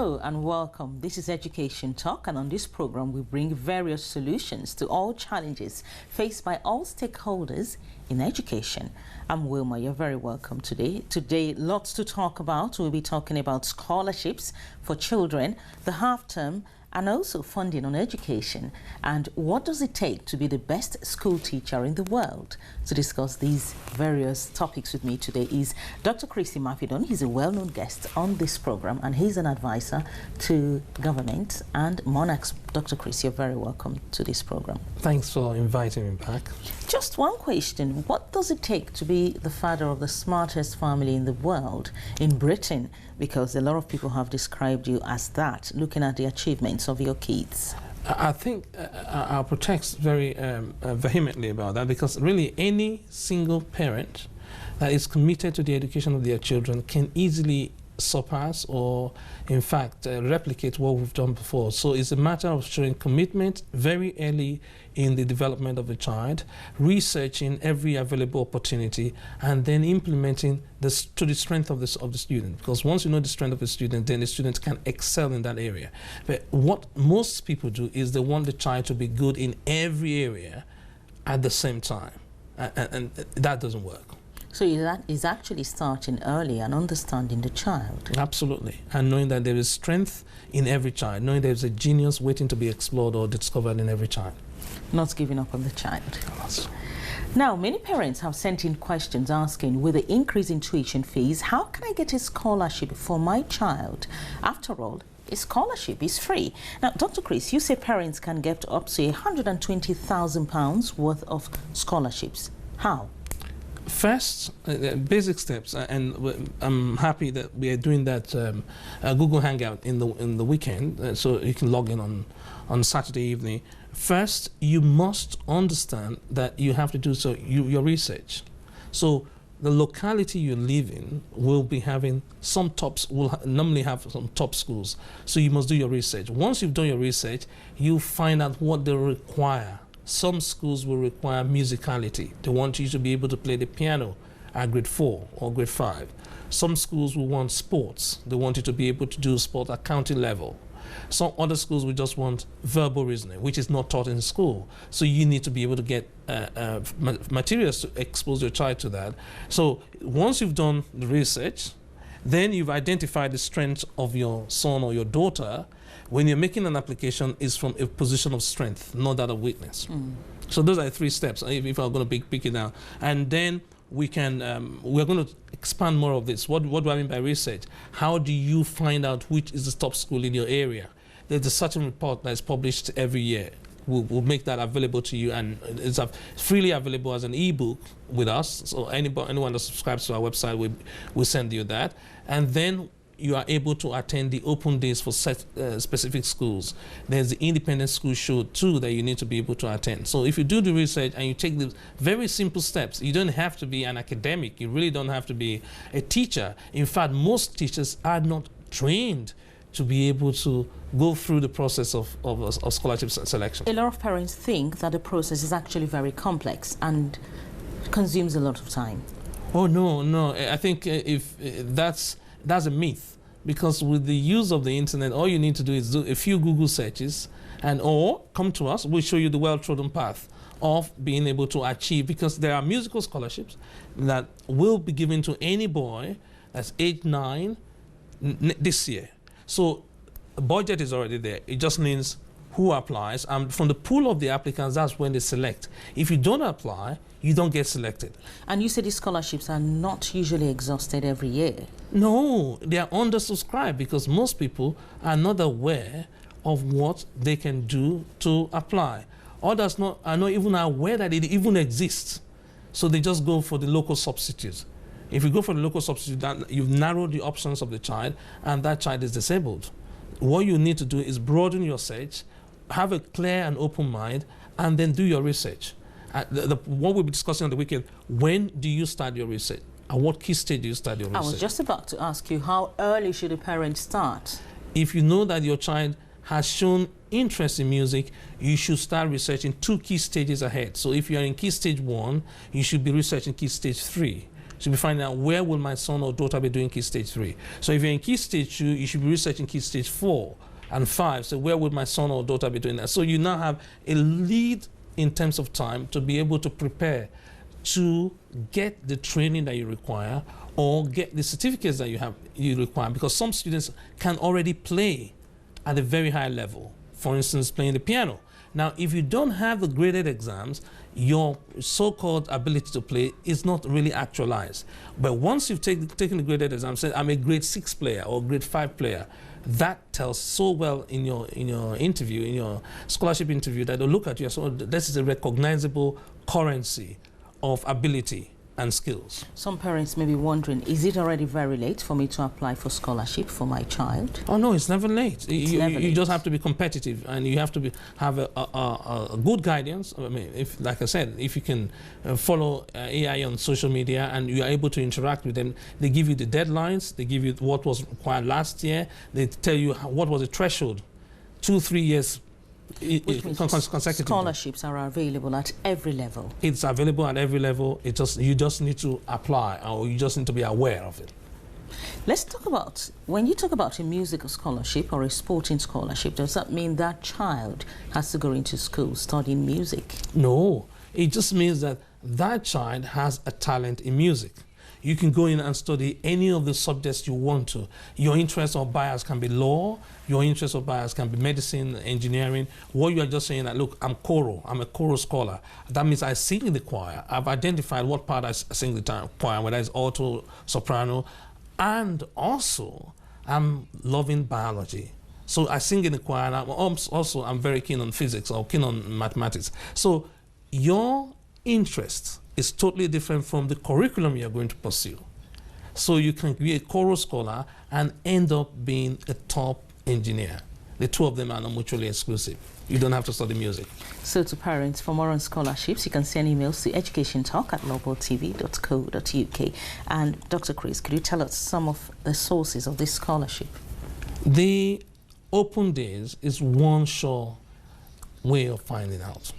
Hello and welcome. This is Education Talk, and on this program we bring various solutions to all challenges faced by all stakeholders in education. I'm Wilma. You're very welcome today. Today, lots to talk about. We'll be talking about scholarships for children, the half-term, and also funding on education. And what does it take to be the best school teacher in the world? To discuss these various topics with me today is Dr. Christy Mafidon. He's a well-known guest on this program, and he's an advisor to government and monarchs. Dr. Christy, you're very welcome to this program. Thanks for inviting me back. Just one question. What does it take to be the father of the smartest family in the world, in Britain? Because a lot of people have described you as that, looking at the achievements of your kids. I think I'll protest very vehemently about that, because really any single parent that is committed to the education of their children can easily surpass or in fact replicate what we've done before. So it's a matter of showing commitment very early in the development of the child, researching every available opportunity, and then implementing this to the strength of the student. Because once you know the strength of the student, then the student can excel in that area. But what most people do is they want the child to be good in every area at the same time, and that doesn't work. So that is actually starting early and understanding the child. Absolutely. And knowing that there is strength in every child, knowing there's a genius waiting to be explored or discovered in every child. Not giving up on the child. Yes. Now, many parents have sent in questions asking, with the increase in tuition fees, how can I get a scholarship for my child? After all, a scholarship is free. Now, Dr. Chris, you say parents can get up to £120,000 worth of scholarships. How? First, basic steps, and I'm happy that we are doing that Google Hangout in the weekend, so you can log in on Saturday evening. First, you must understand that you have to do your research. So the locality you live in will be having some will normally have some top schools. So you must do your research. Once you've done your research, you find out what they require. Some schools will require musicality. They want you to be able to play the piano at grade 4 or grade 5. Some schools will want sports. They want you to be able to do sport at county level. Some other schools will just want verbal reasoning, which is not taught in school. So you need to be able to get materials to expose your child to that. So once you've done the research, then you've identified the strength of your son or your daughter. When you're making an application, is from a position of strength, not that of weakness. So those are the 3 steps, if I'm going to pick it down. And then we can, we're going to expand more of this. What do I mean by research? How do you find out which is the top school in your area? There's a certain report that is published every year. We'll make that available to you, and it's freely available as an e-book with us. So anyone that subscribes to our website, we'll send you that. And then you are able to attend the open days for specific schools. There's the independent school show too that you need to be able to attend. So if you do the research and you take the very simple steps, you don't have to be an academic. You really don't have to be a teacher. In fact, most teachers are not trained to be able to go through the process of scholarship selection. A lot of parents think that the process is actually very complex and consumes a lot of time. Oh, no. I think if that's a myth, because with the use of the internet, all you need to do is do a few Google searches, or come to us. We'll show you the well-trodden path of being able to achieve, because there are musical scholarships that will be given to any boy that's age 9 this year. So the budget is already there. It just means who applies, and from the pool of the applicants, that's when they select. If you don't apply, you don't get selected. And you said these scholarships are not usually exhausted every year. No, they are undersubscribed, because most people are not aware of what they can do to apply. Others are not even aware that it even exists. So they just go for the local substitute. If you go for the local substitute, you've narrowed the options of the child, and that child is disabled. What you need to do is broaden your search, have a clear and open mind, and then do your research. What we'll be discussing on the weekend, when do you start your research? At what key stage do you start your research? I was just about to ask you, how early should a parent start? If you know that your child has shown interest in music, you should start researching 2 key stages ahead. So if you are in key stage 1, you should be researching key stage 3. should be finding out where will my son or daughter be doing Key Stage 3. So if you're in Key Stage 2, you should be researching Key Stage 4 and 5. So where would my son or daughter be doing that? So you now have a lead in terms of time to be able to prepare to get the training that you require or get the certificates that you require, because some students can already play at a very high level, for instance, playing the piano. Now, if you don't have the graded exams, your so-called ability to play is not really actualized. But once you've taken the graded exam, say I'm a grade 6 player or grade 5 player, that tells so well in your interview, in your scholarship interview, that they'll look at you and say, oh, this is a recognizable currency of ability and skills. Some parents may be wondering, is it already very late for me to apply for scholarship for my child? Oh no, it's never late. Never You late. just have to be competitive, and you have to have a good guidance. I mean, if, like I said, if you can follow AI on social media and you are able to interact with them, they give you the deadlines, they give you what was required last year, they tell you what was the threshold, 2-3 years consecutive. Scholarships are available at every level. It's available at every level. You just need to apply, or you just need to be aware of it. Let's talk about, when you talk about a musical scholarship or a sporting scholarship, does that mean that child has to go into school studying music? No, it just means that that child has a talent in music. You can go in and study any of the subjects you want to. Your interest or bias can be law, your interest or bias can be medicine, engineering. What you are just saying that, look, I'm a choral scholar. That means I sing in the choir. I've identified what part I sing in the choir, whether it's alto, soprano, and also I'm loving biology. So I sing in the choir, and I'm very keen on physics or keen on mathematics. So your interest is totally different from the curriculum you're going to pursue. So you can be a choral scholar and end up being a top engineer. The two of them are not mutually exclusive. You don't have to study music. So to parents, for more on scholarships, you can send emails to educationtalk@lawballtv.co.uk. And Dr. Chris, could you tell us some of the sources of this scholarship? The open days is one sure way of finding out.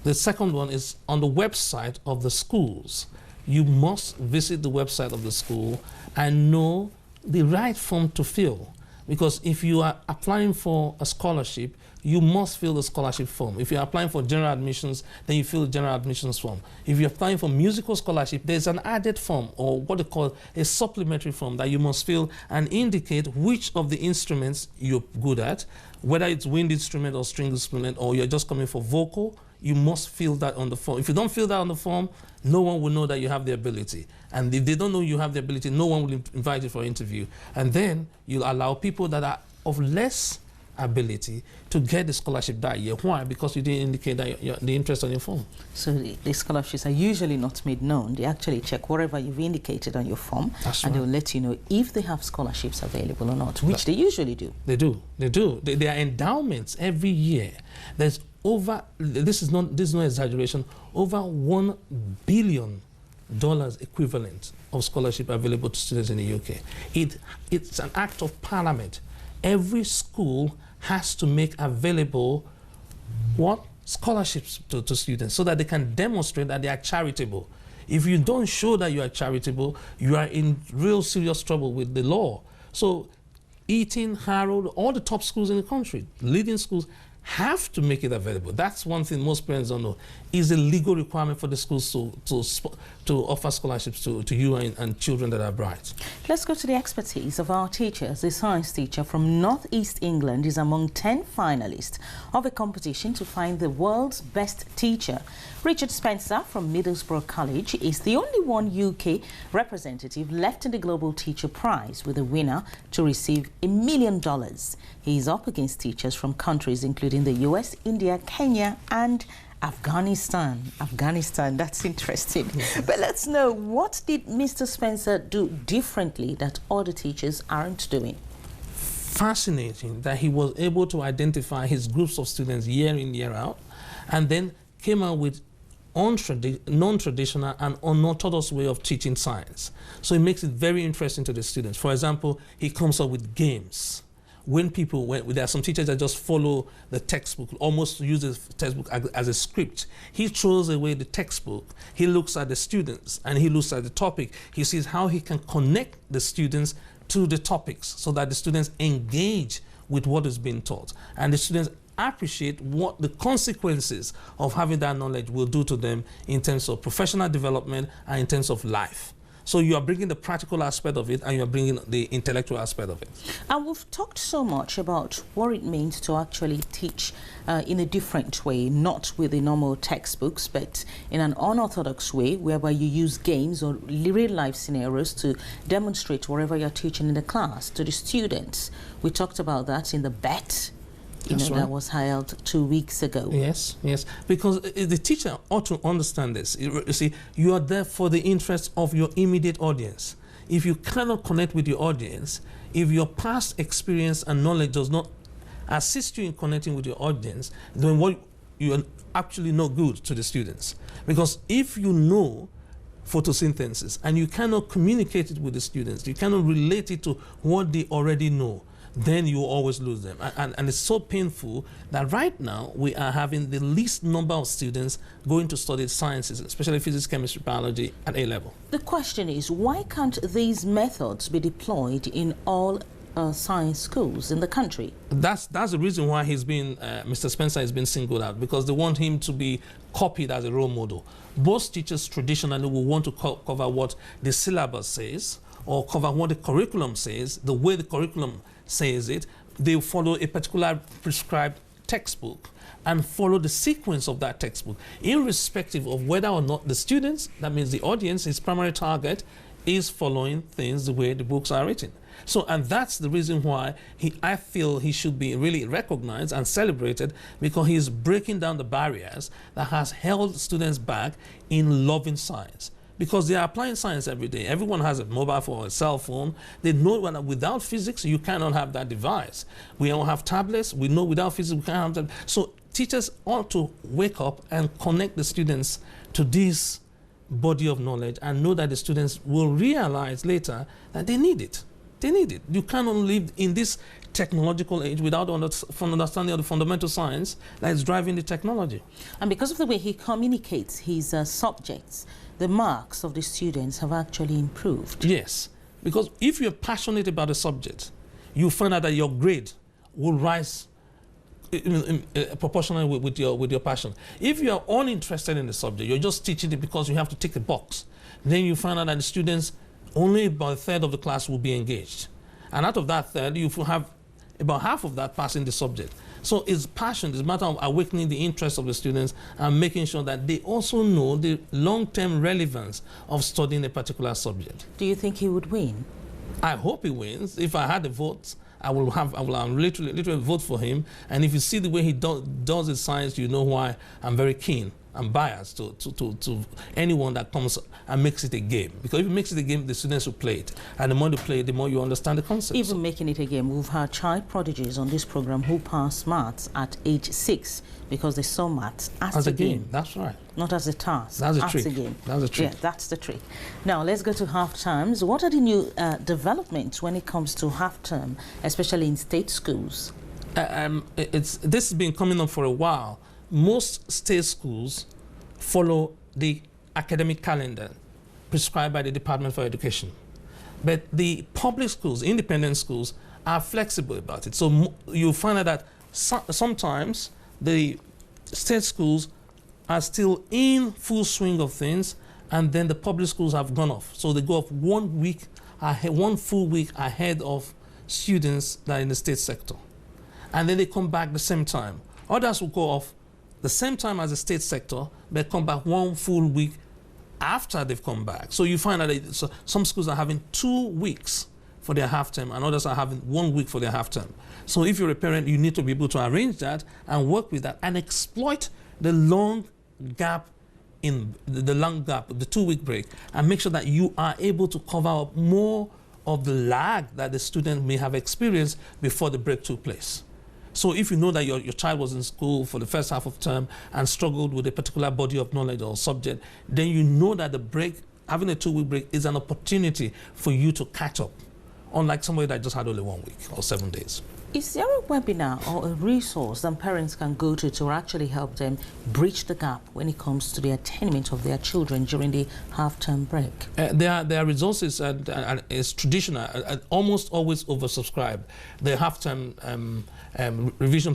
The second one is on the website of the schools. You must visit the website of the school and know the right form to fill. Because if you are applying for a scholarship, you must fill the scholarship form. If you're applying for general admissions, then you fill the general admissions form. If you're applying for musical scholarship, there's an added form, or what they call a supplementary form, that you must fill and indicate which of the instruments you're good at, whether it's wind instrument or string instrument, or you're just coming for vocal. You must fill that on the form. If you don't fill that on the form, no one will know that you have the ability. And if they don't know you have the ability, no one will invite you for an interview. And then you'll allow people that are of less ability to get the scholarship that year. Why? Because you didn't indicate that the interest on your form. So the scholarships are usually not made known. They actually check whatever you've indicated on your form. That's and right. they'll let you know if they have scholarships available or not, which they usually do. They do. They do. There are endowments every year. There's over, this is no exaggeration, over $1 billion equivalent of scholarship available to students in the UK. It's an act of parliament. Every school has to make available what? Scholarships to students, so that they can demonstrate that they are charitable. If you don't show that you are charitable, you are in real serious trouble with the law. So Eton, Harrow, all the top schools in the country, leading schools, have to make it available. That's one thing most parents don't know, is a legal requirement for the schools to offer scholarships to you and children that are bright. Let's go to the expertise of our teachers. The science teacher from North East England is among 10 finalists of a competition to find the world's best teacher. Richard Spencer from Middlesbrough College is the only one UK representative left in the Global Teacher Prize, with the winner to receive $1 million. He is up against teachers from countries including the US, India, Kenya and Afghanistan. Afghanistan, that's interesting. But let's know, what did Mr. Spencer do differently that other teachers aren't doing? Fascinating that he was able to identify his groups of students year in, year out, and then came out with non-traditional and unorthodox way of teaching science. So it makes it very interesting to the students. For example, he comes up with games when there are some teachers that just follow the textbook, almost use the textbook as a script. He throws away the textbook. He looks at the students and he looks at the topic. He sees how he can connect the students to the topics so that the students engage with what is being taught. And the students appreciate what the consequences of having that knowledge will do to them in terms of professional development and in terms of life. So you are bringing the practical aspect of it and you are bringing the intellectual aspect of it. And we've talked so much about what it means to actually teach in a different way, not with the normal textbooks, but in an unorthodox way, whereby you use games or real-life scenarios to demonstrate whatever you're teaching in the class to the students. We talked about that in the BET. That was held 2 weeks ago. Yes, yes. Because the teacher ought to understand this. You see, you are there for the interest of your immediate audience. If you cannot connect with your audience, if your past experience and knowledge does not assist you in connecting with your audience, then what you are actually not good to the students. Because if you know photosynthesis and you cannot communicate it with the students, you cannot relate it to what they already know, then you always lose them. And it's so painful that right now we are having the least number of students going to study sciences, especially physics, chemistry, biology at A level. The question is, why can't these methods be deployed in all science schools in the country? That's the reason why Mr. Spencer has been singled out, because they want him to be copied as a role model. Most teachers traditionally will want to cover what the syllabus says or cover what the curriculum says, the way the curriculum says it. They follow a particular prescribed textbook and follow the sequence of that textbook, irrespective of whether or not the students, that means the audience, his primary target, is following things the way the books are written. So, and that's the reason why I feel he should be really recognized and celebrated, because he is breaking down the barriers that has held students back in loving science. Because they are applying science every day. Everyone has a mobile phone or a cell phone. They know that without physics, you cannot have that device. We all have tablets. We know without physics, we can't have that. So teachers ought to wake up and connect the students to this body of knowledge and know that the students will realize later that they need it. They need it. You cannot live in this technological age without understanding of the fundamental science that is driving the technology. And because of the way he communicates his subjects, the marks of the students have actually improved. Yes, because if you're passionate about a subject, you find out that your grade will rise proportionally with your passion. If you are uninterested in the subject, you're just teaching it because you have to tick a box, then you find out that the students, only about a third of the class will be engaged. And out of that third, you will have about half of that passing the subject. So it's passion, it's a matter of awakening the interest of the students and making sure that they also know the long-term relevance of studying a particular subject. Do you think he would win? I hope he wins. If I had the votes, I will literally vote for him. And if you see the way he does his science, you know why I'm very keen. I'm biased to anyone that comes and makes it a game. Because if it makes it a game, the students will play it. And the more you play it, the more you understand the concept. Even making it a game, we've had child prodigies on this program who passed maths at age 6 because they saw maths as a game. That's right. Not as a task. That's a trick. As a game. That's a trick. Yeah, that's the trick. Now, let's go to half terms. What are the new developments when it comes to half term, especially in state schools? This has been coming up for a while. Most state schools follow the academic calendar prescribed by the Department for Education. But the public schools, independent schools, are flexible about it. So you'll find out that sometimes the state schools are still in full swing of things, and then the public schools have gone off. So they go off 1 week ahead, 1 full week ahead of students that are in the state sector. And then they come back the same time. Others will go off the same time as the state sector, but come back 1 full week after they've come back. So you find that some schools are having 2 weeks for their half term, and others are having 1 week for their half term. So if you're a parent, you need to be able to arrange that and work with that and exploit the long gap the 2 week break, and make sure that you are able to cover up more of the lag that the student may have experienced before the break took place. So if you know that your child was in school for the first half of term and struggled with a particular body of knowledge or subject, then you know that the break, having a 2 week break, is an opportunity for you to catch up, unlike somebody that just had only 1 week or 7 days. Is there a webinar or a resource that parents can go to actually help them bridge the gap when it comes to the attainment of their children during the half-term break? There are resources, and it's traditional, almost always oversubscribed. The half-term revision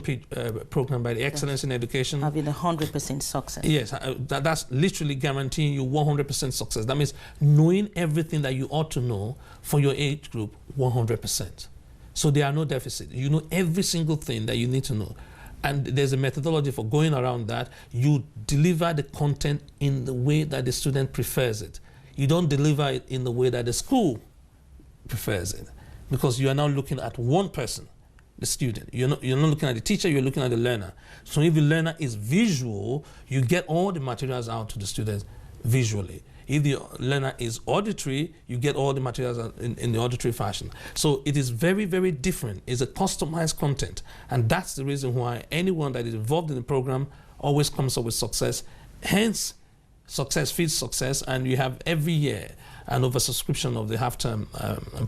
program by the Excellence in Education. Having 100% success. Yes, that's literally guaranteeing you 100% success. That means knowing everything that you ought to know for your age group 100%. So there are no deficits. You know every single thing that you need to know. And there's a methodology for going around that. You deliver the content in the way that the student prefers it. You don't deliver it in the way that the school prefers it. Because you are now looking at one person, the student. You're not looking at the teacher, you're looking at the learner. So if the learner is visual, you get all the materials out to the students visually. If the learner is auditory, you get all the materials in the auditory fashion. So it is very, very different. It's a customized content. And that's the reason why anyone that is involved in the program always comes up with success. Hence, success feeds success, and you have every year an oversubscription of the half-term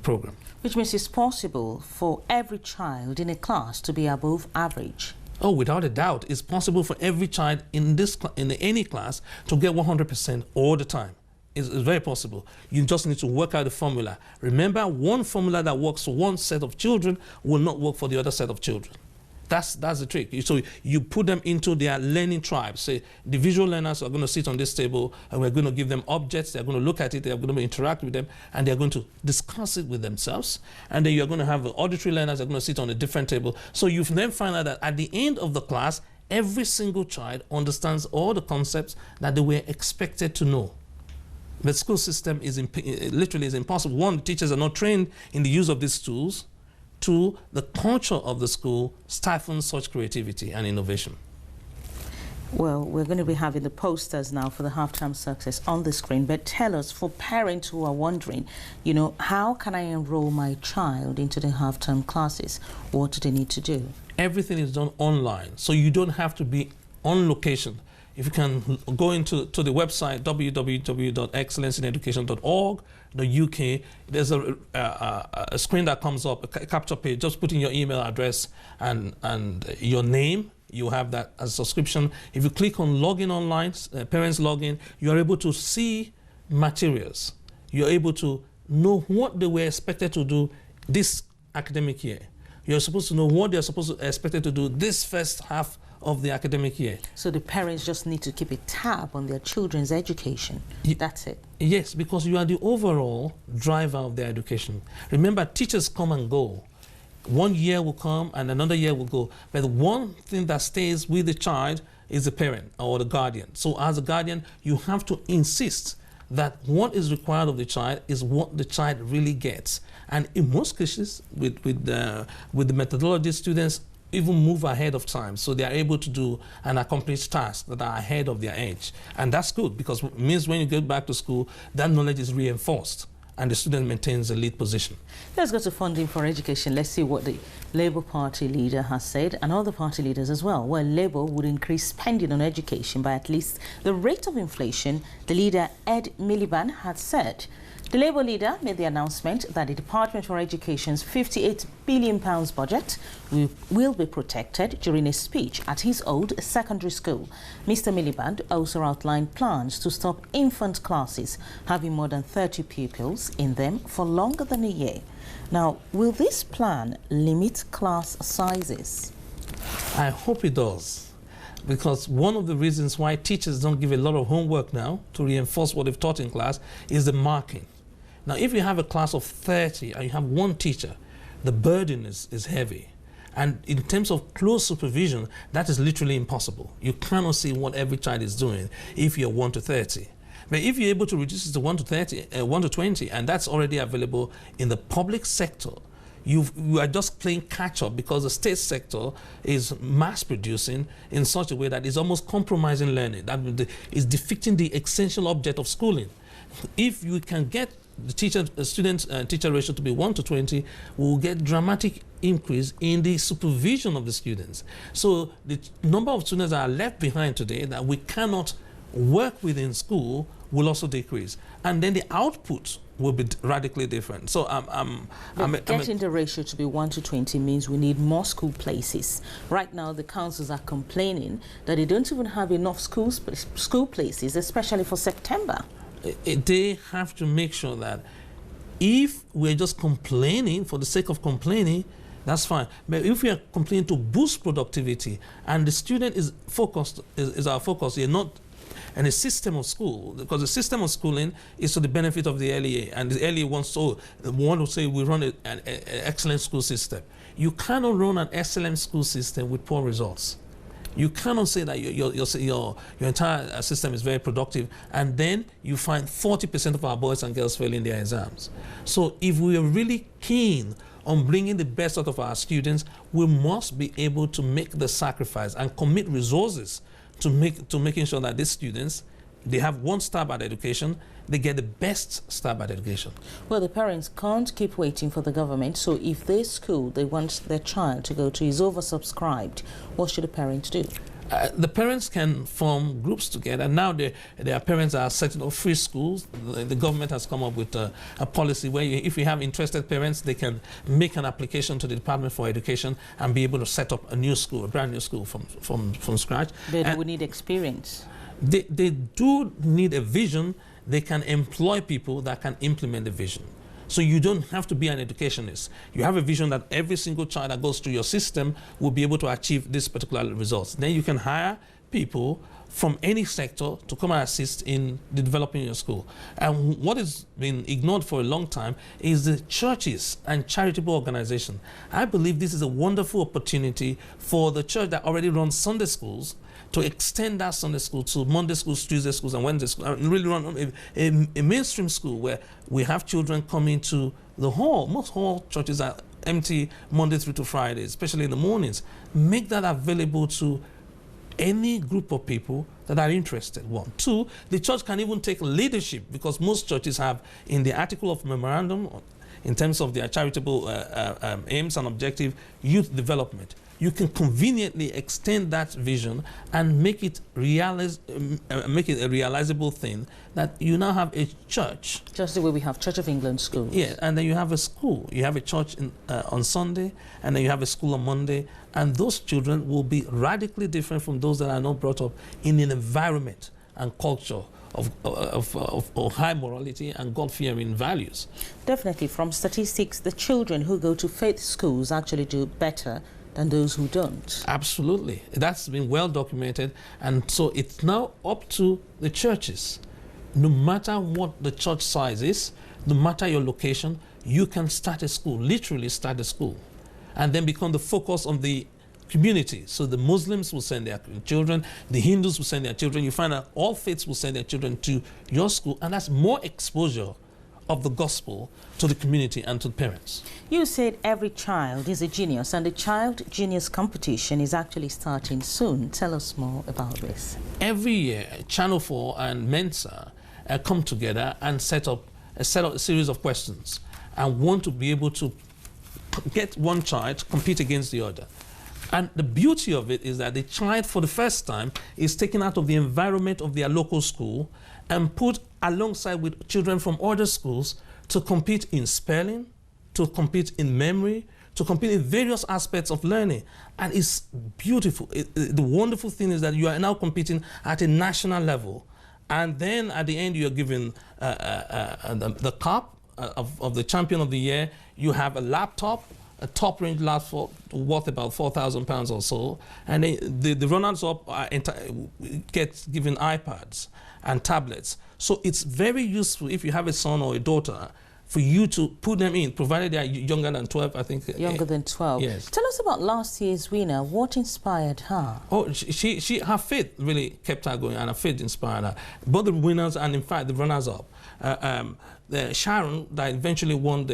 program. Which means it's possible for every child in a class to be above average. Oh, without a doubt. It's possible for every child in any class to get 100% all the time. It's very possible. You just need to work out the formula. Remember, one formula that works for one set of children will not work for the other set of children. That's the trick. So you put them into their learning tribes. Say the visual learners are going to sit on this table, and we're going to give them objects. They're going to look at it. They're going to interact with them, and they're going to discuss it with themselves. And then you're going to have the auditory learners. They're going to sit on a different table. So you then find out that at the end of the class, every single child understands all the concepts that they were expected to know. The school system is literally impossible. One, the teachers are not trained in the use of these tools. Two, the culture of the school stifles such creativity and innovation. Well, we're going to be having the posters now for the half-term success on the screen, but tell us, for parents who are wondering, you know, how can I enroll my child into the half-term classes? What do they need to do? Everything is done online, so you don't have to be on location. If you can go into the website www.excellenceineducation.org.uk, there's a screen that comes up, a capture page. Just put in your email address and your name. You have that as a subscription. If you click on login online, parents login, you are able to see materials. You're able to know what they were expected to do this academic year. You're supposed to know what they're expected to do this first half of the academic year. So the parents just need to keep a tab on their children's education. That's it. Yes, because you are the overall driver of their education. Remember, teachers come and go. One year will come and another year will go. But the one thing that stays with the child is the parent or the guardian. So as a guardian, you have to insist that what is required of the child is what the child really gets. And in most cases, with the methodology, students even move ahead of time, so they are able to do and accomplish tasks that are ahead of their age. And that's good, because it means when you get back to school, that knowledge is reinforced and the student maintains a lead position. Let's go to funding for education. Let's see what the Labour Party leader has said, and other party leaders as well. Well, Labour would increase spending on education by at least the rate of inflation, the leader Ed Miliband had said. The Labour leader made the announcement that the Department for Education's £58 billion budget will be protected during a speech at his old secondary school. Mr. Miliband also outlined plans to stop infant classes having more than 30 pupils in them for longer than a year. Now, will this plan limit class sizes? I hope it does, because one of the reasons why teachers don't give a lot of homework now to reinforce what they've taught in class is the marking. Now, if you have a class of 30 and you have one teacher, the burden is heavy. And in terms of close supervision, that is literally impossible. You cannot see what every child is doing if you're 1 to 30. But if you're able to reduce it to 1 to 20, and that's already available in the public sector, you are just playing catch-up, because the state sector is mass-producing in such a way that is almost compromising learning. That is defeating the essential object of schooling. If you can get the student-teacher ratio to be 1 to 20, we'll get dramatic increase in the supervision of the students. So the number of students that are left behind today that we cannot work with in school will also decrease. And then the output will be radically different. So getting the ratio to be 1 to 20 means we need more school places. Right now, the councils are complaining that they don't even have enough school places, especially for September. They have to make sure that if we're just complaining for the sake of complaining, that's fine. But if we are complaining to boost productivity and the student is focused, is our focus, you're not in a system of school, because the system of schooling is to the benefit of the LEA, and the LEA wants to say we run an excellent school system. You cannot run an excellent school system with poor results. You cannot say that your entire system is very productive, and then you find 40% of our boys and girls failing their exams. So if we are really keen on bringing the best out of our students, we must be able to make the sacrifice and commit resources to making sure that these students, they have one stab at education, they get the best stab at education. Well, the parents can't keep waiting for the government, so if their school they want their child to go to is oversubscribed, what should the parents do? The parents can form groups together. Now their parents are setting up free schools. The government has come up with a policy where if you have interested parents, they can make an application to the Department for Education and be able to set up a new school, a brand new school from scratch. But we need experience. They do need a vision. They can employ people that can implement the vision. So you don't have to be an educationist. You have a vision that every single child that goes through your system will be able to achieve this particular results. Then you can hire people from any sector to come and assist in the developing your school. And what has been ignored for a long time is the churches and charitable organizations. I believe this is a wonderful opportunity for the church that already runs Sunday schools to extend that Sunday school to Monday schools, Tuesday schools, and Wednesday schools, and really run a mainstream school where we have children coming to the hall. Most hall churches are empty Monday through to Friday, especially in the mornings. Make that available to any group of people that are interested. 1. 2, the church can even take leadership, because most churches have in the article of memorandum, in terms of their charitable aims and objective, youth development. You can conveniently extend that vision and make it a realizable thing that you now have a church. Just the way we have Church of England schools. Yeah, and then you have a school. You have a church on Sunday, and then you have a school on Monday, and those children will be radically different from those that are not brought up in an environment and culture of high morality and God-fearing values. Definitely, from statistics, the children who go to faith schools actually do better than those who don't. Absolutely. That's been well documented. And so it's now up to the churches. No matter what the church size is, no matter your location, you can start a school, literally start a school, and then become the focus of the community. So the Muslims will send their children, the Hindus will send their children. You find out all faiths will send their children to your school, and that's more exposure of the gospel to the community and to the parents. You said every child is a genius, and the Child Genius Competition is actually starting soon. Tell us more about this. Every year, Channel 4 and Mensa come together and set up a series of questions and want to be able to get one child to compete against the other. And the beauty of it is that the child, for the first time, is taken out of the environment of their local school and put alongside with children from other schools to compete in spelling, to compete in memory, to compete in various aspects of learning. And it's beautiful. The wonderful thing is that you are now competing at a national level. And then at the end, you're given the cup of the champion of the year. You have a laptop, a top-range laptop worth about £4,000 or so, and the runners-up get given iPads and tablets. So it's very useful if you have a son or a daughter for you to put them in, provided they are younger than 12, I think. Younger than 12. Yes. Tell us about last year's winner. What inspired her? Oh, her faith really kept her going, and her faith inspired her. Both the winners and, in fact, the runners-up. Sharon, that eventually won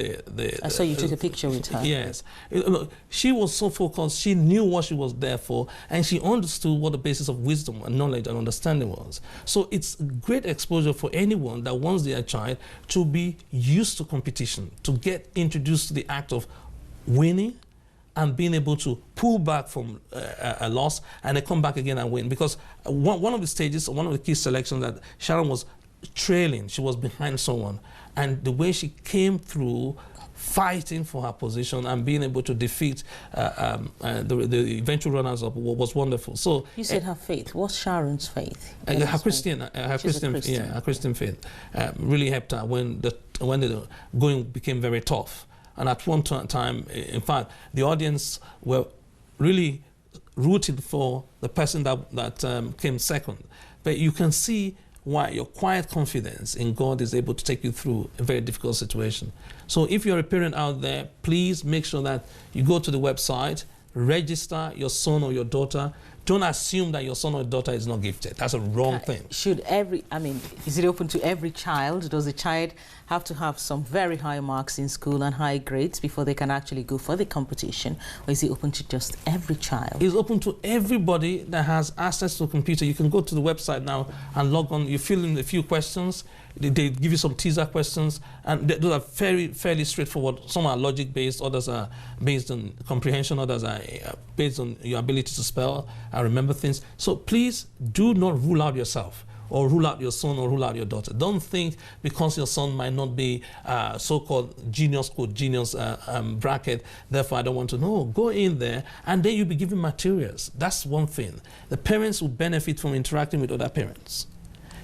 I saw you took a picture with her. Yes. She was so focused. She knew what she was there for, and she understood what the basis of wisdom and knowledge and understanding was. So it's great exposure for anyone that wants their child to be used to competition, to get introduced to the act of winning and being able to pull back from a loss and then come back again and win. Because one of the stages, one of the key selections that Sharon was trailing. She was behind someone. And the way she came through fighting for her position and being able to defeat the eventual runners-up was wonderful. So you said her faith. What's Sharon's faith? Her Christian faith really helped her when the going became very tough. And at one time, in fact, the audience were really rooted for the person that came second. But you can see why your quiet confidence in God is able to take you through a very difficult situation. So if you're a parent out there, please make sure that you go to the website, register your son or your daughter. Don't assume that your son or daughter is not gifted. That's a wrong thing. Is it open to every child? Does the child have to have some very high marks in school and high grades before they can actually go for the competition? Or is it open to just every child? It's open to everybody that has access to a computer. You can go to the website now and log on. You fill in a few questions. They give you some teaser questions, and those are fairly straightforward. Some are logic-based, others are based on comprehension, others are based on your ability to spell and remember things. So please do not rule out yourself or rule out your son or rule out your daughter. Don't think because your son might not be so-called genius, bracket, therefore I don't want to know. Go in there, and then you'll be given materials. That's one thing. The parents will benefit from interacting with other parents.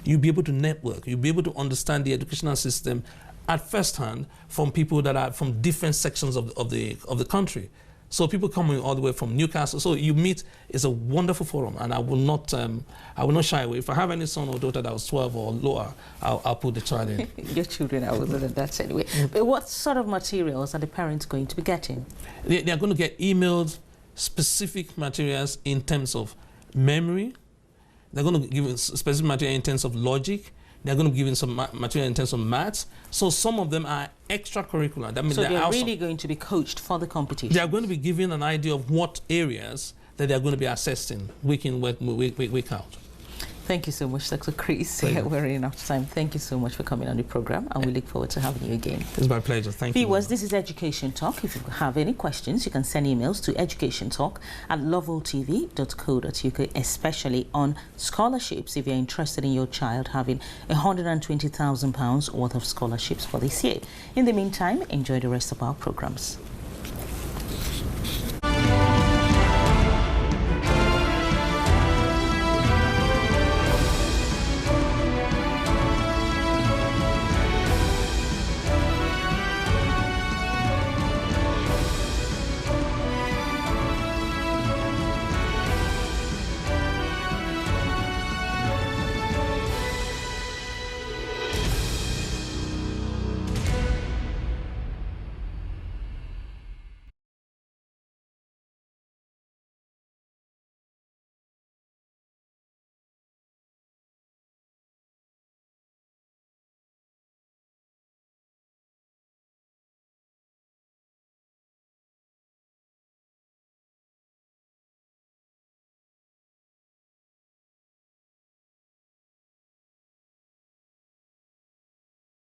You'll be able to network. You'll be able to understand the educational system at first hand from people that are from different sections of the country. So people coming all the way from Newcastle. So you meet is a wonderful forum, and I will not shy away. If I have any son or daughter that was 12 or lower, I'll put the child in. Your children are older than that anyway. But what sort of materials are the parents going to be getting? They are going to get emailed specific materials in terms of memory. They're going to give specific material in terms of logic. They're going to be given some material in terms of maths. So some of them are extracurricular. That means so they're really going to be coached for the competition. They are going to be given an idea of what areas that they're going to be assessing week in, week out. Thank you so much, Dr. Chris. We're running out of time. Thank you so much for coming on the program, and we look forward to having you again. It's my pleasure. Thank you. Viewers, this is Education Talk. If you have any questions, you can send emails to educationtalk@loveltv.co.uk, especially on scholarships if you're interested in your child having £120,000 worth of scholarships for this year. In the meantime, enjoy the rest of our programs.